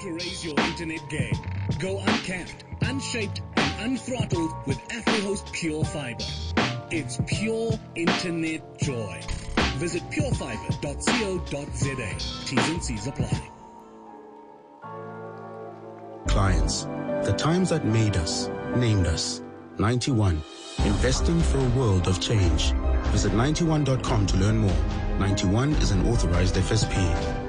To raise your internet game. Go uncapped, unshaped, and unthrottled with AfriHost Pure Fiber. It's pure internet joy. Visit purefiber.co.za. T's and C's apply. Clients, the times that made us, named us. 91. Investing for a world of change. Visit 91.com to learn more. 91 is an authorized FSP.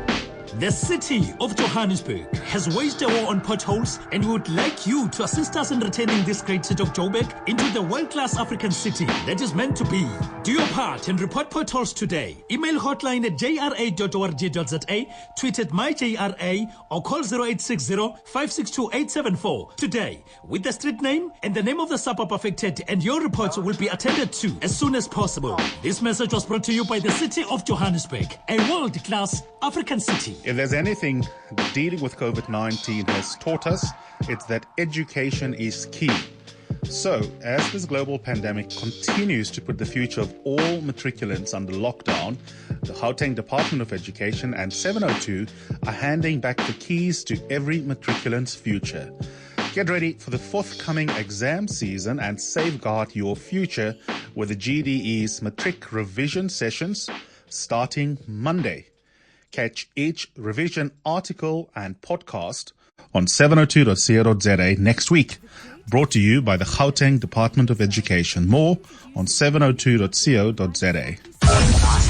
The city of Johannesburg has waged a war on potholes, and we would like you to assist us in returning this great city of Joburg into the world-class African city that is meant to be. Do your part and report potholes today. Email hotline at jra.org.za, tweet at myjra, or call 0860-562-874 today with the street name and the name of the suburb affected, and your reports will be attended to as soon as possible. This message was brought to you by the city of Johannesburg, a world-class African city. If there's anything dealing with COVID-19 has taught us, it's that education is key. So, as this global pandemic continues to put the future of all matriculants under lockdown, the Gauteng Department of Education and 702 are handing back the keys to every matriculant's future. Get ready for the forthcoming exam season and safeguard your future with the GDE's matric revision sessions starting Monday. Catch each revision article and podcast on 702.co.za next week. Brought to you by the Gauteng Department of Education. More on 702.co.za.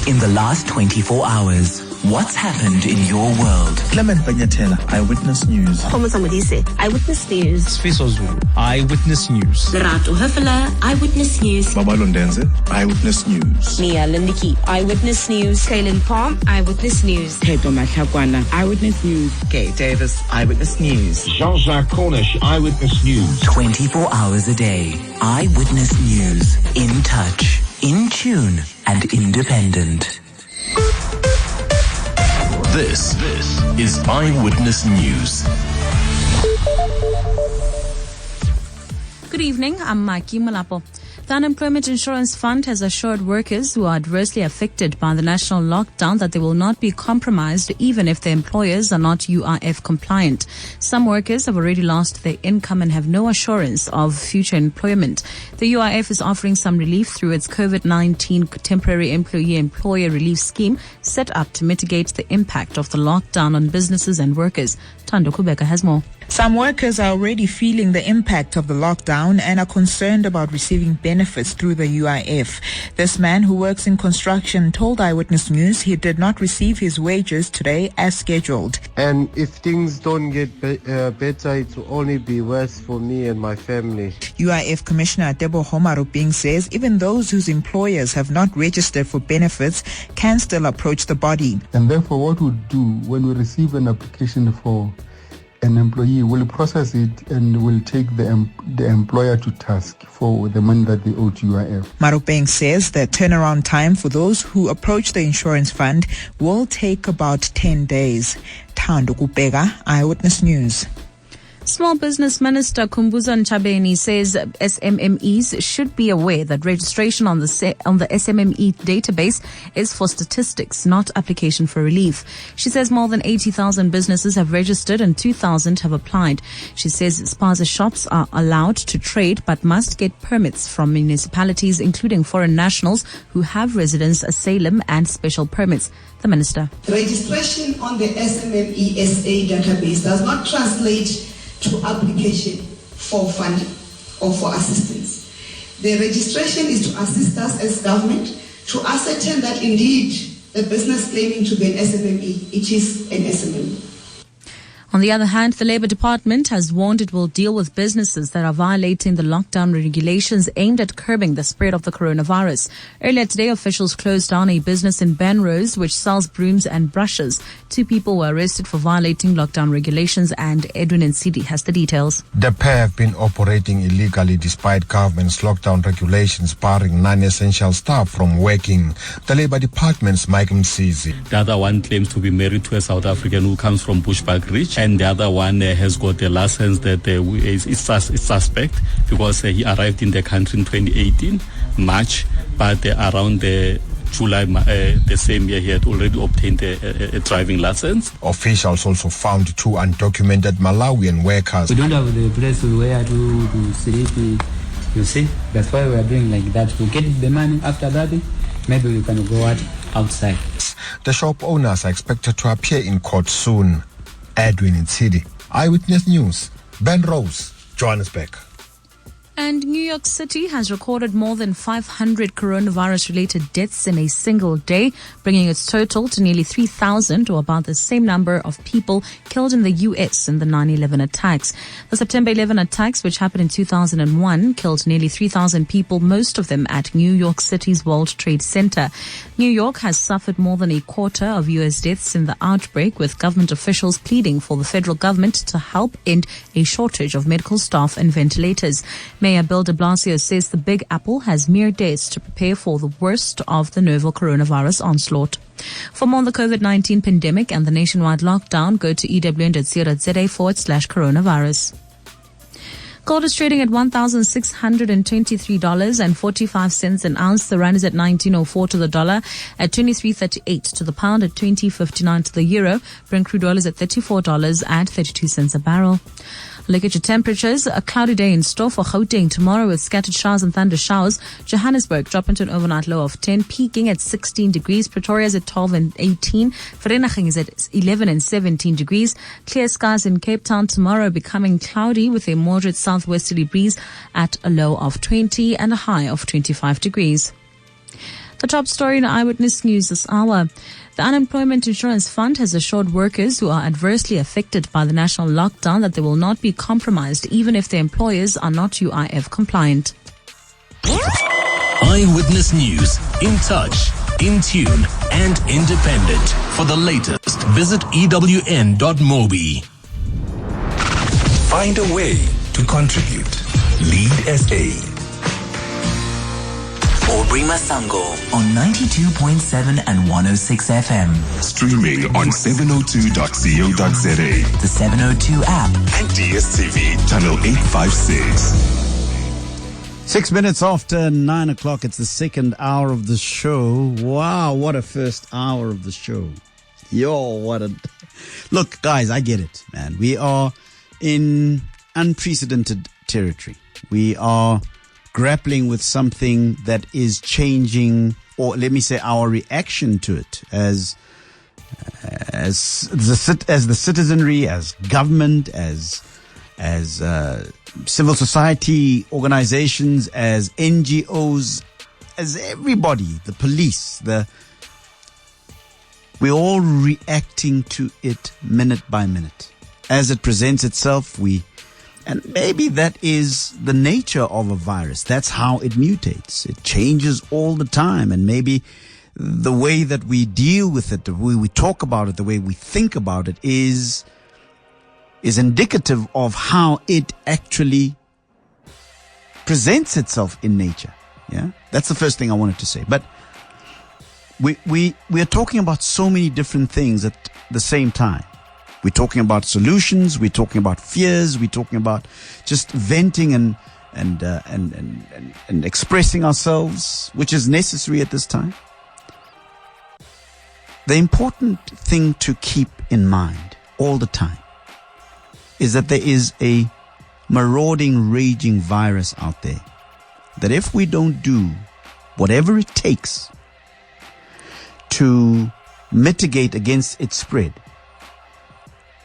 In the last 24 hours, what's happened in your world? Clement Banyatela, Eyewitness News. Homo Samudise, Eyewitness News. Sfiso Zulu, Eyewitness News. Lerato Hefele, Eyewitness News. Babalondenze, Eyewitness News. Mia Lindiki, Eyewitness News. Kaylin Palm, Eyewitness News. Keto Matlakwana, Eyewitness News. Kay Davis, Eyewitness News. Jean-Jacques Cornish, Eyewitness News. 24 hours a day. Eyewitness News. In touch, in tune, and independent. This is Eyewitness News. Good evening, I'm Maki Malapo. The Unemployment Insurance Fund has assured workers who are adversely affected by the national lockdown that they will not be compromised even if their employers are not UIF compliant. Some workers have already lost their income and have no assurance of future employment. The UIF is offering some relief through its COVID-19 temporary employer relief scheme set up to mitigate the impact of the lockdown on businesses and workers. Tando Kubeka has more. Some workers are already feeling the impact of the lockdown and are concerned about receiving benefits through the UIF. This man who works in construction told Eyewitness News he did not receive his wages today as scheduled. And if things don't get better, it will only be worse for me and my family. UIF Commissioner Debo Homaruping says even those whose employers have not registered for benefits can still approach the body. And therefore what we do when we receive an application for an employee, will process it and will take the employer to task for the money that they owe to UIF. Marupeng says the turnaround time for those who approach the insurance fund will take about 10 days. Thando Kupega, Eyewitness News. Small Business Minister Kumbuza Nchabeni says SMMEs should be aware that registration on the SMME database is for statistics, not application for relief. She says more than 80,000 businesses have registered and 2,000 have applied. She says spaza shops are allowed to trade but must get permits from municipalities, including foreign nationals who have residence asylum and special permits. The minister. Registration on the SMME SA database does not translate to application for funding or for assistance. The registration is to assist us as government to ascertain that indeed the business claiming to be an SMME, it is an SMME. On the other hand, the Labour Department has warned it will deal with businesses that are violating the lockdown regulations aimed at curbing the spread of the coronavirus. Earlier today, officials closed down a business in Benrose which sells brooms and brushes. 2 people were arrested for violating lockdown regulations, and Edwin Nsidi has the details. The pair have been operating illegally despite government's lockdown regulations barring non-essential staff from working. The Labour Department's Mike Msizi. The other one claims to be married to a South African who comes from Bushbuck Ridge. And the other one has got a license that is suspect because he arrived in the country in 2018, March, but around July the same year he had already obtained a driving license. Officials also found 2 undocumented Malawian workers. We don't have the place where to sleep, you see. That's why we are doing like that. We get the money, after that maybe we can go outside. The shop owners are expected to appear in court soon. Edwin Nsidi, Eyewitness News, Benrose, Johannesburg. And New York City has recorded more than 500 coronavirus-related deaths in a single day, bringing its total to nearly 3,000, or about the same number of people killed in the U.S. in the 9/11 attacks. The September 11 attacks, which happened in 2001, killed nearly 3,000 people, most of them at New York City's World Trade Center. New York has suffered more than a quarter of U.S. deaths in the outbreak, with government officials pleading for the federal government to help end a shortage of medical staff and ventilators. Mayor Bill de Blasio says the Big Apple has mere days to prepare for the worst of the novel coronavirus onslaught. For more on the COVID-19 pandemic and the nationwide lockdown, go to ewn.co.za/coronavirus. Gold is trading at $1,623.45 an ounce. The rand is at 19.04 to the dollar, at 23.38 to the pound, at 20.59 to the euro. Brent crude oil is at $34.32 a barrel. Look at your temperatures. A cloudy day in store for Gauteng tomorrow with scattered showers and thunder showers. Johannesburg dropping to an overnight low of 10, peaking at 16 degrees. Pretoria is at 12 and 18. Vereeniging is at 11 and 17 degrees. Clear skies in Cape Town tomorrow, becoming cloudy with a moderate southwesterly breeze at a low of 20 and a high of 25 degrees. The top story in Eyewitness News this hour. The Unemployment Insurance Fund has assured workers who are adversely affected by the national lockdown that they will not be compromised even if their employers are not UIF compliant. Eyewitness News. In touch, in tune, and independent. For the latest, visit ewn.mobi. Find a way to contribute. Lead SA. Aubrey Masango on 92.7 and 106 FM. Streaming on 702.co.za. The 702 app. And DSTV channel 856. 6 minutes after 9 o'clock. It's the second hour of the show. Wow, what a first hour of the show. Yo, what a... Look, guys, I get it, man. We are in unprecedented territory. We are grappling with something that is changing, or let me say our reaction to it as the citizenry, as government, as civil society organizations, as NGOs, as everybody, the police, we're all reacting to it minute by minute. As it presents itself, and maybe that is the nature of a virus. That's how it mutates. It changes all the time. And maybe the way that we deal with it, the way we talk about it, the way we think about it is indicative of how it actually presents itself in nature. Yeah. That's the first thing I wanted to say. But we are talking about so many different things at the same time. We're talking about solutions. We're talking about fears. We're talking about just venting and expressing ourselves, which is necessary at this time. The important thing to keep in mind all the time is that there is a marauding, raging virus out there, that if we don't do whatever it takes to mitigate against its spread,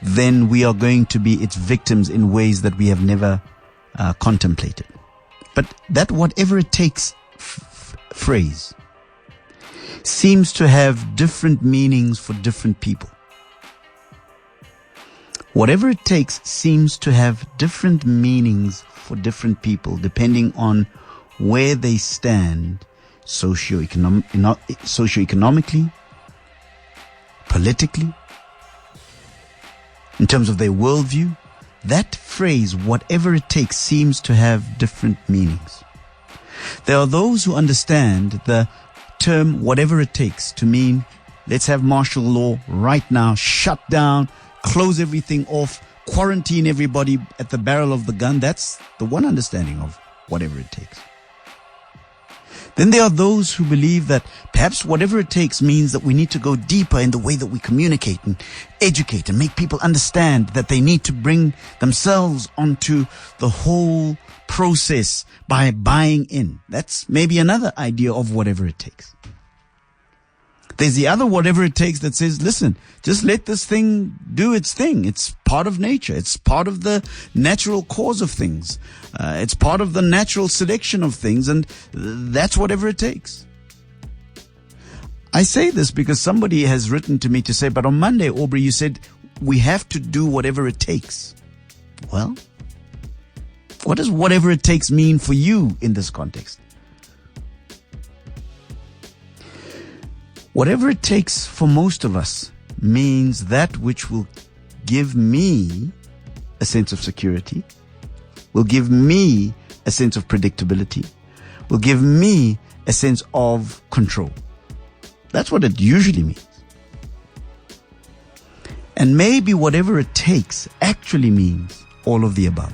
then we are going to be its victims in ways that we have never contemplated. But that whatever it takes phrase seems to have different meanings for different people. Whatever it takes seems to have different meanings for different people depending on where they stand socioeconomically, politically, in terms of their worldview. That phrase, whatever it takes, seems to have different meanings. There are those who understand the term whatever it takes to mean let's have martial law right now, shut down, close everything off, quarantine everybody at the barrel of the gun. That's the one understanding of whatever it takes. Then there are those who believe that perhaps whatever it takes means that we need to go deeper in the way that we communicate and educate and make people understand that they need to bring themselves onto the whole process by buying in. That's maybe another idea of whatever it takes. There's the other whatever it takes that says, listen, just let this thing do its thing. It's part of nature. It's part of the natural cause of things. It's part of the natural selection of things, and that's whatever it takes. I say this because somebody has written to me to say, but on Monday, Aubrey, you said we have to do whatever it takes. Well, what does whatever it takes mean for you in this context? Whatever it takes for most of us means that which will give me a sense of security, will give me a sense of predictability, will give me a sense of control. That's what it usually means. And maybe whatever it takes actually means all of the above.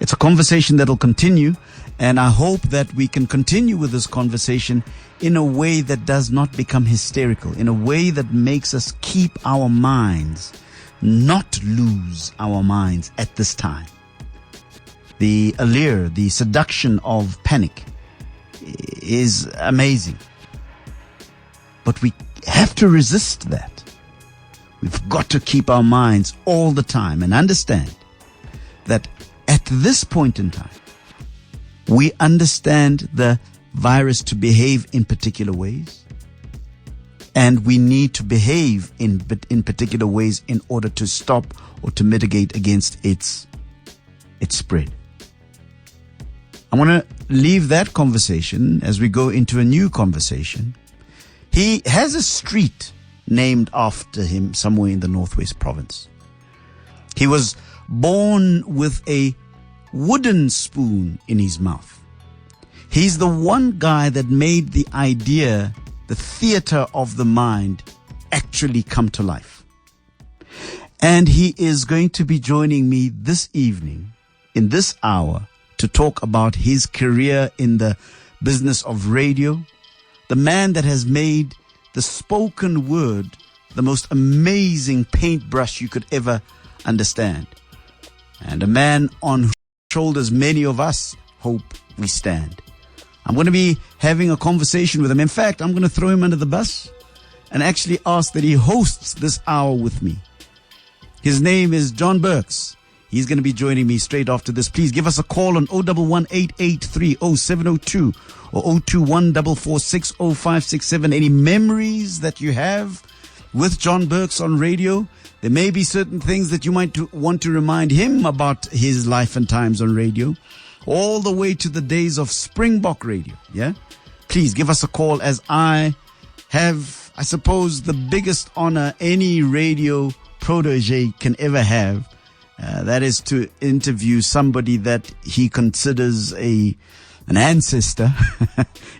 It's a conversation that'll continue, and I hope that we can continue with this conversation in a way that does not become hysterical, in a way that makes us keep our minds, not lose our minds at this time. The allure, the seduction of panic is amazing. But we have to resist that. We've got to keep our minds all the time and understand that at this point in time, we understand the virus to behave in particular ways, and we need to behave in particular ways in order to stop or to mitigate against its spread. I want to leave that conversation as we go into a new conversation. He has a street named after him somewhere in the Northwest Province. He was born with a wooden spoon in his mouth. He's the one guy that made the idea, the theater of the mind, actually come to life. And he is going to be joining me this evening, in this hour, to talk about his career in the business of radio, the man that has made the spoken word the most amazing paintbrush you could ever understand, and a man on whose shoulders many of us hope we stand. I'm going to be having a conversation with him. In fact, I'm going to throw him under the bus and actually ask that he hosts this hour with me. His name is John Burks. He's going to be joining me straight after this. Please give us a call on 011-883-0702 or 021-446-0567. Any memories that you have with John Burks on radio? There may be certain things that you might want to remind him about his life and times on radio, all the way to the days of Springbok radio. Yeah? Please give us a call, as I have, I suppose, the biggest honor any radio protege can ever have. That is to interview somebody that he considers an ancestor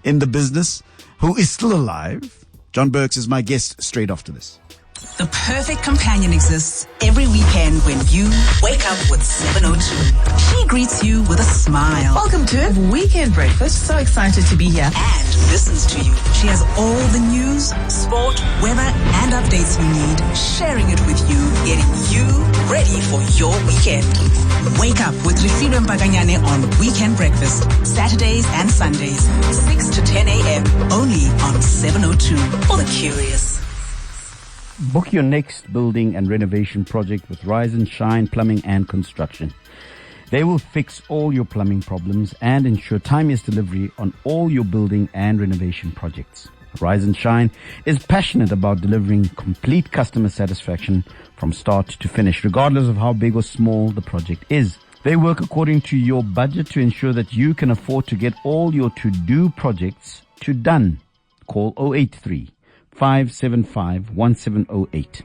in the business, who is still alive. John Burks is my guest straight after this. The perfect companion exists every weekend when you wake up with 702. She greets you with a smile. Welcome to Weekend Breakfast. So excited to be here. And listens to you. She has all the news, sport, weather, and updates you need, sharing it with you, getting you ready for your weekend. Wake up with Rifino Mpaganyane on Weekend Breakfast, Saturdays and Sundays, 6 to 10 a.m., only on 702 for the curious. Book your next building and renovation project with Rise and Shine Plumbing and Construction. They will fix all your plumbing problems and ensure timeous delivery on all your building and renovation projects. Rise and Shine is passionate about delivering complete customer satisfaction from start to finish, regardless of how big or small the project is. They work according to your budget to ensure that you can afford to get all your to-do projects to done. Call 083-575-1708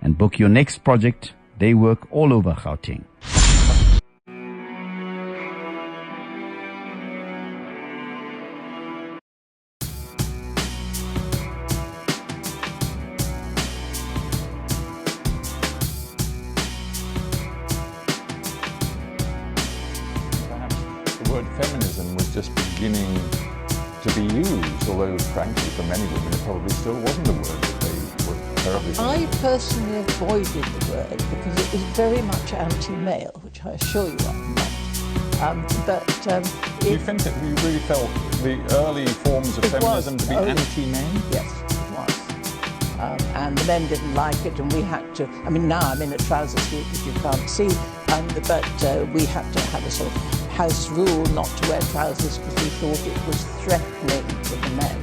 and book your next project. They work all over Gauteng. Feminism was just beginning to be used, although frankly for many women it probably still wasn't a word that they were terribly I personally avoided the word because it was very much anti-male, which I assure you I'm not. You really felt the early forms of feminism to be anti-men? Yes, it was. And the men didn't like it, and we had to, I mean now I'm in a trouser suit which you can't see, but we had to have a sort of house rule not to wear trousers because we thought it was threatening to the men.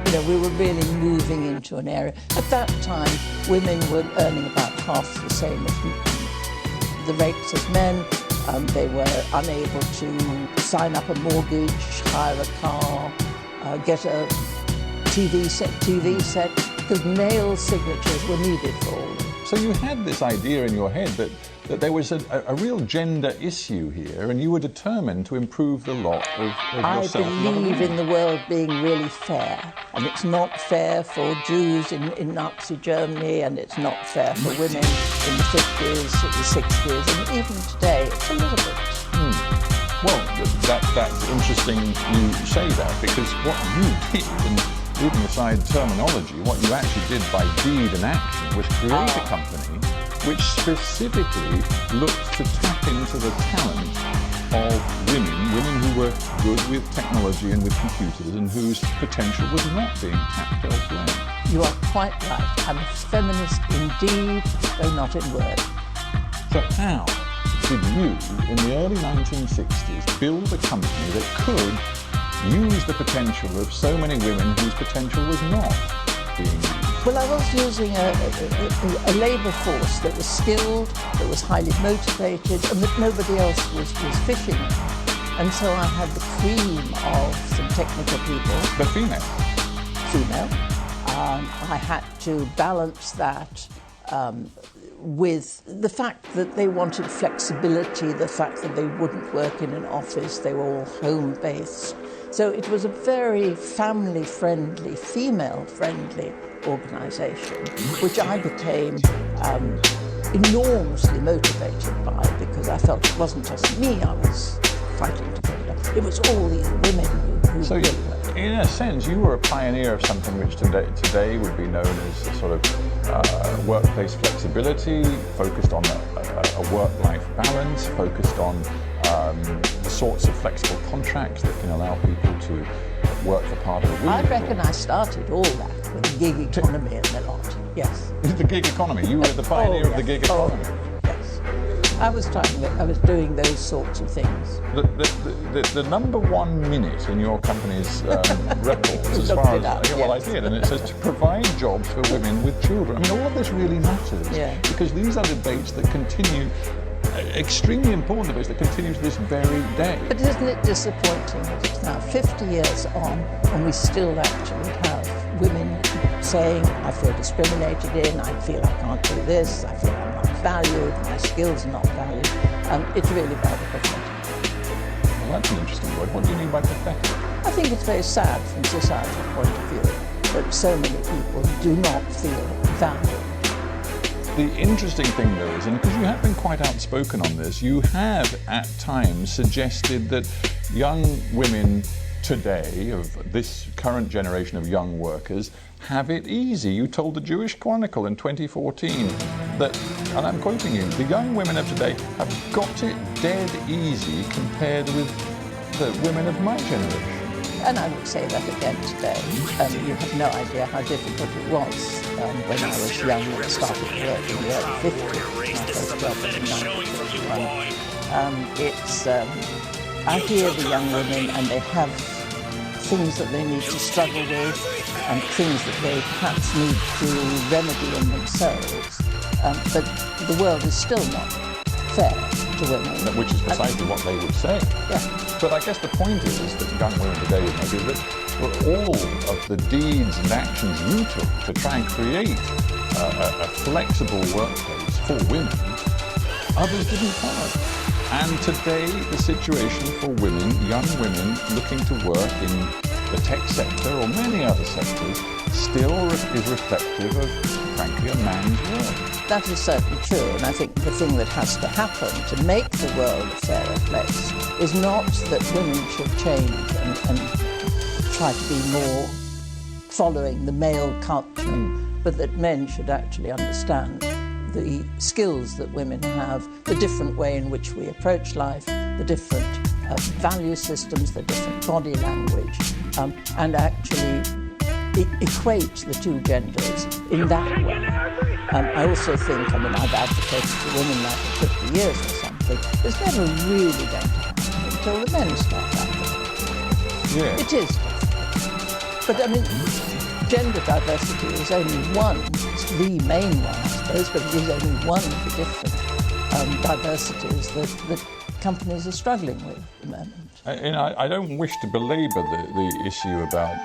You know, we were really moving into an area. At that time, women were earning about half the same as the rates as men. They were unable to sign up a mortgage, hire a car, get a TV set, because male signatures were needed for all. So you had this idea in your head that there was a real gender issue here, and you were determined to improve the lot of yourself. I believe in the world being really fair, and it's not fair for Jews in Nazi Germany, and it's not fair for women in the 50s, the 60s, and even today, it's a little bit. Well, that's interesting you say that, because what you did, and leaving aside terminology, what you actually did by deed and action was create a company which specifically looked to tap into the talent of women who were good with technology and with computers and whose potential was not being tapped elsewhere. You are quite right. I'm a feminist indeed, though not in word. So how did you, in the early 1960s, build a company that could use the potential of so many women whose potential was not being used? Well, I was using a labour force that was skilled, that was highly motivated, and that nobody else was fishing. And so I had the cream of some technical people. But female? Female. I had to balance that with the fact that they wanted flexibility, the fact that they wouldn't work in an office, they were all home-based. So it was a very family-friendly, female-friendly organisation, which I became enormously motivated by, because I felt it wasn't just me I was fighting to put it up, it was all these women who so really were. In a sense, you were a pioneer of something which today would be known as a sort of workplace flexibility, focused on a work-life balance, focused on the sorts of flexible contracts that can allow people to work for part of the week. I reckon I started all that with the gig economy and the lot, yes. The gig economy? You were the pioneer of the gig economy? Yes. I was doing those sorts of things. The number one minute in your company's records, as far as well, I did, and it says to provide jobs for women with children. I mean, all of this really matters, because these are debates that continue, extremely important debates that continue to this very day. But isn't it disappointing that it's now 50 years on and we still actually have women saying, I feel discriminated in, I feel I can't do this, I feel I'm not valued, my skills are not valued. It's really rather pathetic. Well, that's an interesting word. What do you mean by pathetic? I think it's very sad from society's point of view that so many people do not feel valued The interesting thing, though, is, and because you have been quite outspoken on this, you have at times suggested that young women today, of this current generation of young workers, have it easy. You told the Jewish Chronicle in 2014 that, and I'm quoting you, the young women of today have got it dead easy compared with the women of my generation. And I would say that again today. You have no idea how difficult it was when I was young and started work in the early 50s. My first job was in 1951. I hear the young women, and they have things that they need to struggle with and things that they perhaps need to remedy in themselves. But the world is still not fair to women. Which is precisely what they would say. Yeah. But I guess the point is that young women today would make is that all of the deeds and actions you took to try and create a flexible workplace for women, others didn't follow. And today, the situation for women, young women looking to work in the tech sector or many other sectors, still is reflective of, frankly, a man's world. That is certainly true, and I think the thing that has to happen to make the world a fairer place is not that women should change and try to be more following the male culture, but that men should actually understand the skills that women have, the different way in which we approach life, the different value systems, the different body language, and actually equate the two genders in that way. I also think, I've advocated for women now for 50 years or something. It's never really going to happen until the men start advocating. Yeah. It is difficult. But gender diversity is only one. It's the main one, I suppose, but it is only one of the different diversities that companies are struggling with at the moment. I don't wish to belabor the issue about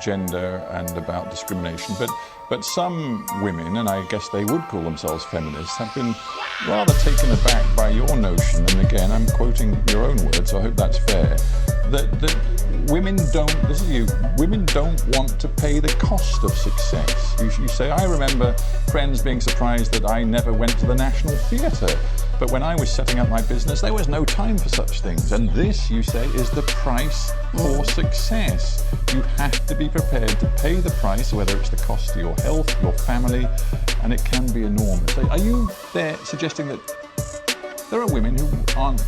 gender and about discrimination, but some women, and I guess they would call themselves feminists, have been rather taken aback by your notion, and again, I'm quoting your own words, so I hope that's fair, that women don't, this is you, women don't want to pay the cost of success. You say, I remember friends being surprised that I never went to the National Theatre. But when I was setting up my business, there was no time for such things. And this, you say, is the price for success. You have to be prepared to pay the price, whether it's the cost to your health, your family, and it can be enormous. Are you there suggesting that there are women who aren't,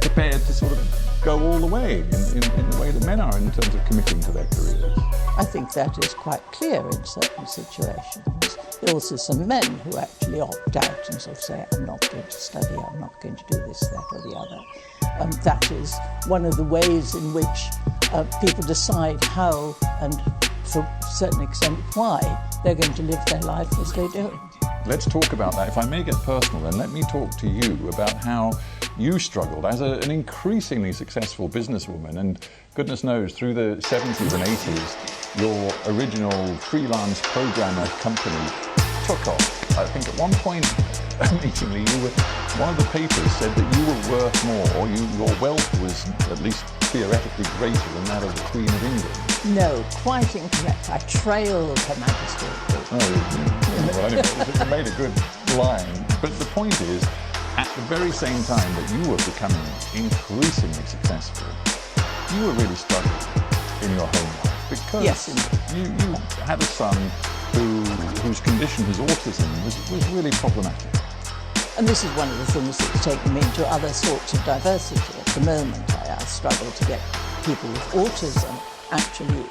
prepared to sort of go all the way in the way that men are in terms of committing to their careers? I think that is quite clear in certain situations. There are also some men who actually opt out and sort of say, I'm not going to study, I'm not going to do this, that or the other. That is one of the ways in which people decide how and to a certain extent why they're going to live their life as they do. Let's talk about that. If I may get personal, then let me talk to you about how you struggled as an increasingly successful businesswoman, and goodness knows, through the 70s and 80s, your original freelance programmer company took off. I think at one point, amazingly, one of the papers said that you were worth more, your wealth was at least theoretically greater than that of the Queen of England. No, quite incorrect. I trailed Her Majesty. Well, anyway, it made a good line. But the point is, at the very same time that you were becoming increasingly successful, you were really struggling in your home life because you had a son whose condition, his autism, was really problematic. And this is one of the things that's taken me into other sorts of diversity. At the moment, I struggle to get people with autism actually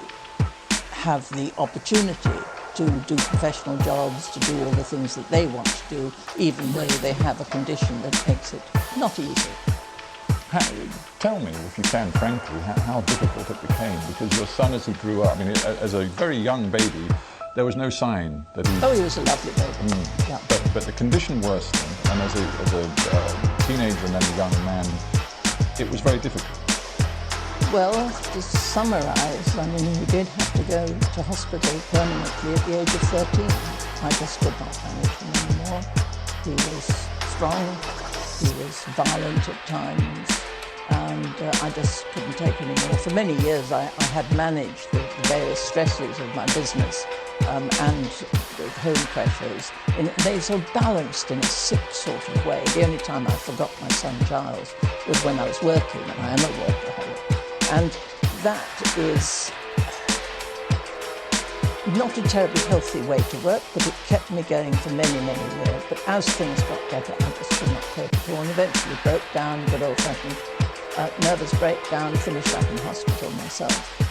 have the opportunity to do professional jobs, to do all the things that they want to do, even though they have a condition that makes it not easy. Tell me, if you can, frankly, how difficult it became, because your son, as he grew up, as a very young baby, there was no sign that he... Oh, he was a lovely baby. Yeah. But the condition worsened, and as a teenager and then a young man, it was very difficult. Well, to summarise, he did have to go to hospital permanently at the age of 13. I just could not manage him anymore. He was strong, he was violent at times, and I just couldn't take it anymore. For many years I had managed the various stresses of my business and the home pressures. They sort of balanced in a sick sort of way. The only time I forgot my son Giles was when I was working, and I am a workaholic. And that is not a terribly healthy way to work, but it kept me going for many, many years. But as things got better, I just could not cope at all, and eventually broke down, good old-fashioned nervous breakdown, finished up in hospital myself.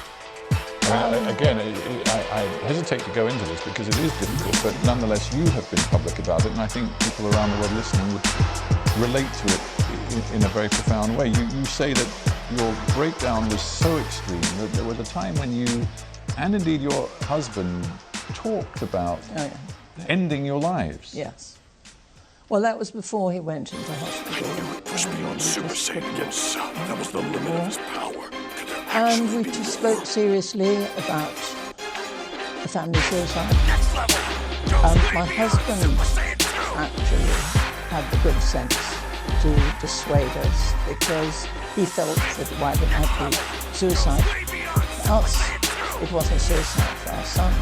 Again, I hesitate to go into this because it is difficult, but nonetheless you have been public about it, and I think people around the world listening would relate to it in a very profound way. You say that your breakdown was so extreme that there was a time when you, and indeed your husband, talked about ending your lives. Yes. Well, that was before he went into hospital. Pushed me on Super Saiyan, yes, that was the limit of his power. And we just spoke seriously about a family suicide. My husband actually had the good sense to dissuade us because he felt that why would that be suicide? For us, it wasn't suicide for our son.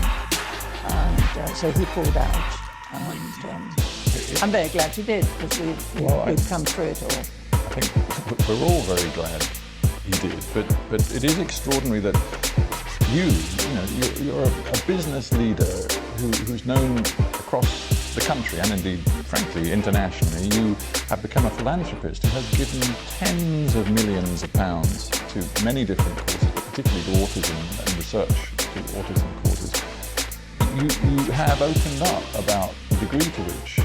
And so he pulled out. And I'm very glad he did because we've come through it all. I think we're all very glad he did, but it is extraordinary that you're a business leader who's known across the country and indeed, frankly, internationally. You have become a philanthropist who has given tens of millions of pounds to many different causes, but particularly to autism and research to autism causes. You have opened up about the degree to which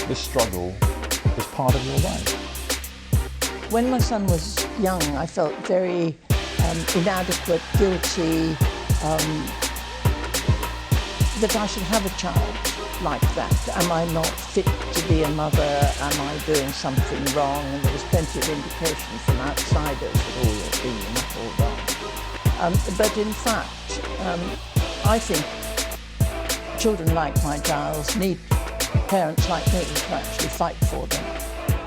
this struggle is part of your life. When my son was young, I felt very inadequate, guilty, that I should have a child like that. Am I not fit to be a mother? Am I doing something wrong? And there was plenty of indication from outsiders that all you're doing is all wrong. But in fact, I think children like my Giles need parents like me to actually fight for them.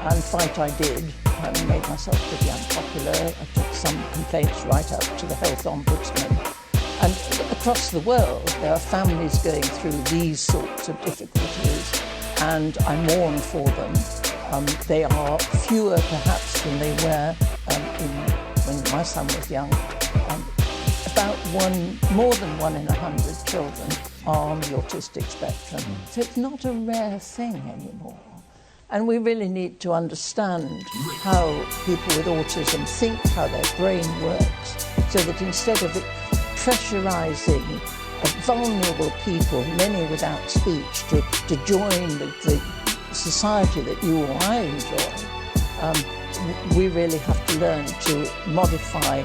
And fight I did. I made myself pretty unpopular. I took some complaints right up to the health ombudsman. And across the world, there are families going through these sorts of difficulties, and I mourn for them. They are fewer, perhaps, than they were when my son was young. About more than 1 in 100 children are on the autistic spectrum. So it's not a rare thing anymore. And we really need to understand how people with autism think, how their brain works, so that instead of pressurising vulnerable people, many without speech, to join the society that you or I enjoy, we really have to learn to modify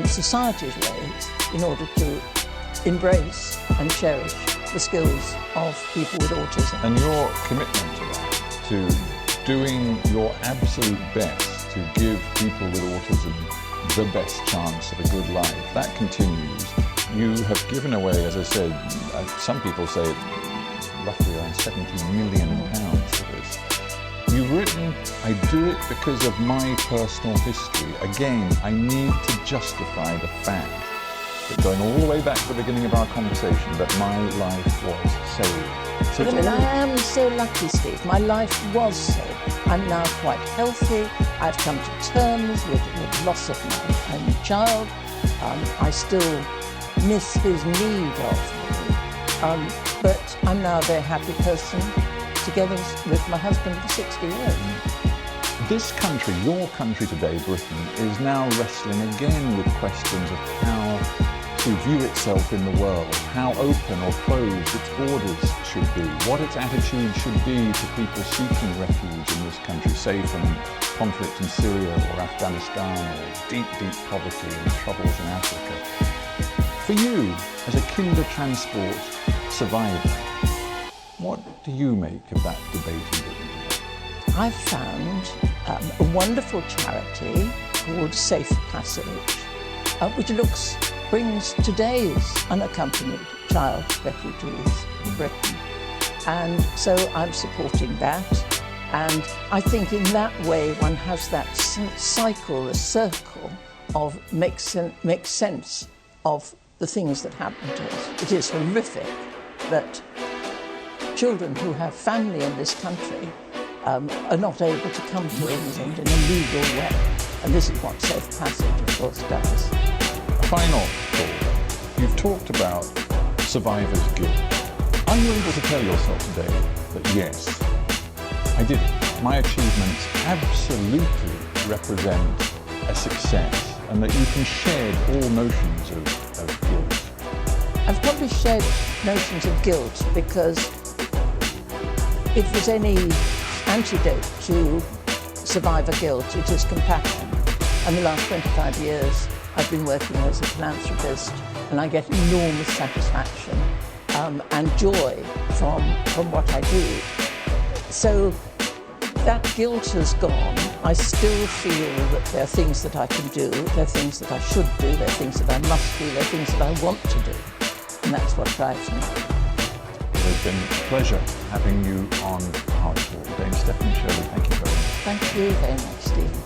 society's ways in order to embrace and cherish the skills of people with autism. And your commitment to that, to doing your absolute best to give people with autism the best chance of a good life, that continues. You have given away, as I said, some people say roughly around £70 million for this. You've written, I do it because of my personal history. Again, I need to justify the fact that going all the way back to the beginning of our conversation, that my life was saved. So I am so lucky, Steve. My life was saved. I'm now quite healthy. I've come to terms with the loss of my only child. I still miss his need of me. But I'm now a very happy person, together with my husband for 60 years. This country, your country today, Britain, is now wrestling again with questions of how to view itself in the world, how open or closed its borders should be, what its attitude should be to people seeking refuge in this country, say from conflict in Syria or Afghanistan or deep, deep poverty and troubles in Africa. For you, as a Kindertransport survivor, what do you make of that debate in Britain? I've found a wonderful charity called Safe Passage, which brings today's unaccompanied child refugees in Britain. And so I'm supporting that. And I think in that way one has that cycle, a circle of makes sense of the things that happen to us. It is horrific, that children who have family in this country are not able to come to England in a legal way. And this is what Safe Passage, of course, does. Final thought. You've talked about survivor's guilt. Are you able to tell yourself today that yes, I did it. My achievements absolutely represent a success, and that you can shed all notions of guilt? I've probably shed notions of guilt because if there's any antidote to survivor guilt, it is compassion. And the last 25 years I've been working as a philanthropist, and I get enormous satisfaction and joy from what I do. So that guilt has gone. I still feel that there are things that I can do, there are things that I should do, there are things that I must do, there are things that I want to do. And that's what drives me. It has been a pleasure having you on Hard Talk. Dame Stephanie Shirley, thank you very much. Thank you very much, Stephen.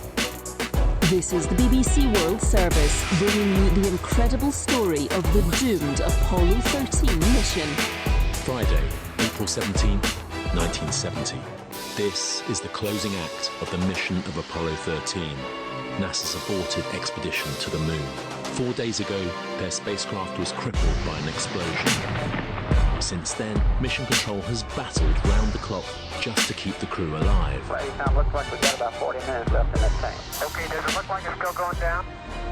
This is the BBC World Service, bringing you the incredible story of the doomed Apollo 13 mission. Friday, April 17th, 1970. This is the closing act of the mission of Apollo 13, NASA's aborted expedition to the moon. 4 days ago, their spacecraft was crippled by an explosion. Since then, Mission Control has battled round the clock just to keep the crew alive. Now looks like we've got about 40 minutes left in this tank. Okay, does it look like it's still going down?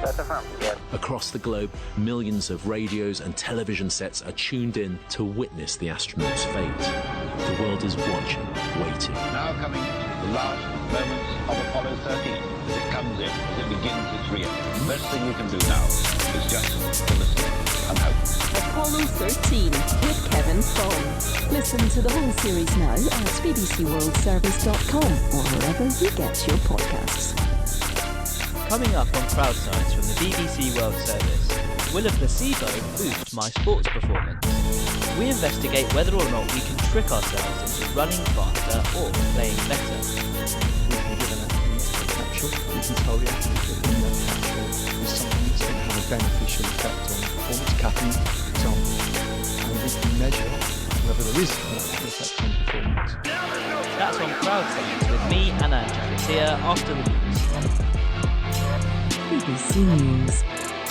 That's affirmative, yes. Across the globe, millions of radios and television sets are tuned in to witness the astronauts' fate. The world is watching, waiting. Now coming the last moments of Apollo 13 as it comes in, as it begins its re-entry. The best thing we can do now is just to listen and hope. Apollo 13 with Kevin Fong. Listen to the whole series now at bbcworldservice.com or wherever you get your podcasts. Coming up on Crowd Science from the BBC World Service, will a placebo boost my sports performance? We investigate whether or not we can trick ourselves into running faster or playing better. We've been given a capsule. We can tell the athlete that in that capsule is something that's going to have a beneficial effect on performance, caffeine, for example. And we can measure whether there is an actual effect on performance. That's on Crowd Science with me, Anna Jagatia, after the news. BBC News.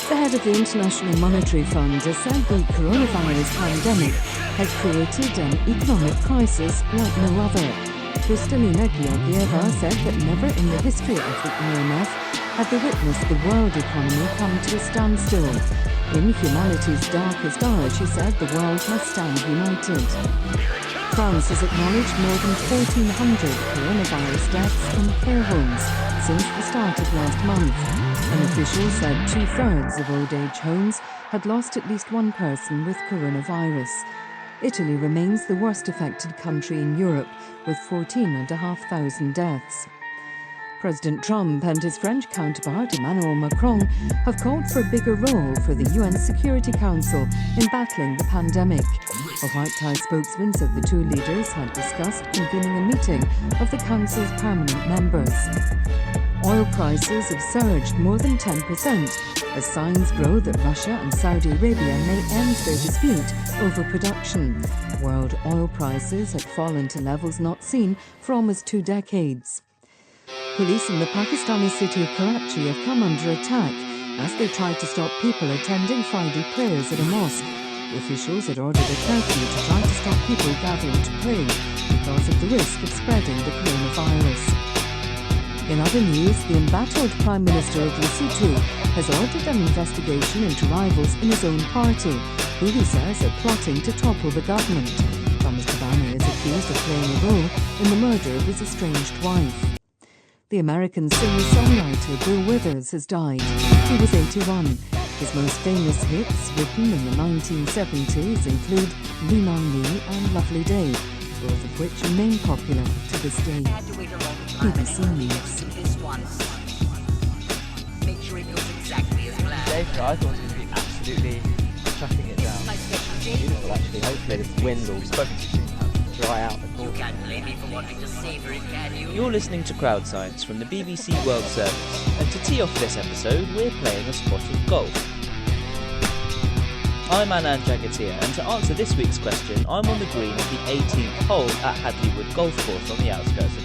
The head of the International Monetary Fund has said the coronavirus pandemic has created an economic crisis like no other. Kristalina Georgieva said that never in the history of the IMF have they witnessed the world economy come to a standstill. In humanity's darkest hour, she said the world must stand united. France has acknowledged more than 1,400 coronavirus deaths in care homes since the start of last month. An official said 2/3 of old age homes had lost at least one person with coronavirus. Italy remains the worst affected country in Europe, with 14,500 deaths. President Trump and his French counterpart Emmanuel Macron have called for a bigger role for the UN Security Council in battling the pandemic. A White House spokesman said the two leaders had discussed convening a meeting of the Council's permanent members. Oil prices have surged more than 10% as signs grow that Russia and Saudi Arabia may end their dispute over production. World oil prices had fallen to levels not seen for almost 2 decades. Police in the Pakistani city of Karachi have come under attack as they tried to stop people attending Friday prayers at a mosque. Officials had ordered a curfew to try to stop people gathering to pray because of the risk of spreading the coronavirus. In other news, the embattled Prime Minister of Lesotho has ordered an investigation into rivals in his own party, who he says are plotting to topple the government. Thomas Tabane is accused of playing a role in the murder of his estranged wife. The American singer-songwriter Bill Withers has died. He was 81. His most famous hits, written in the 1970s, include Lean On Me and Lovely Day, both of which remain popular to this day. BBC News. Dave, I thought it would be absolutely chucking it down. Beautiful, actually. Hopefully this wind will dry out the call. You can't blame me for wanting to savor it, can you? You're listening to Crowd Science from the BBC World Service, and to tee off this episode, we're playing a spot of golf. I'm Anand Jagatia, and to answer this week's question, I'm on the green of the 18th hole at Hadleywood Golf Course on the outskirts of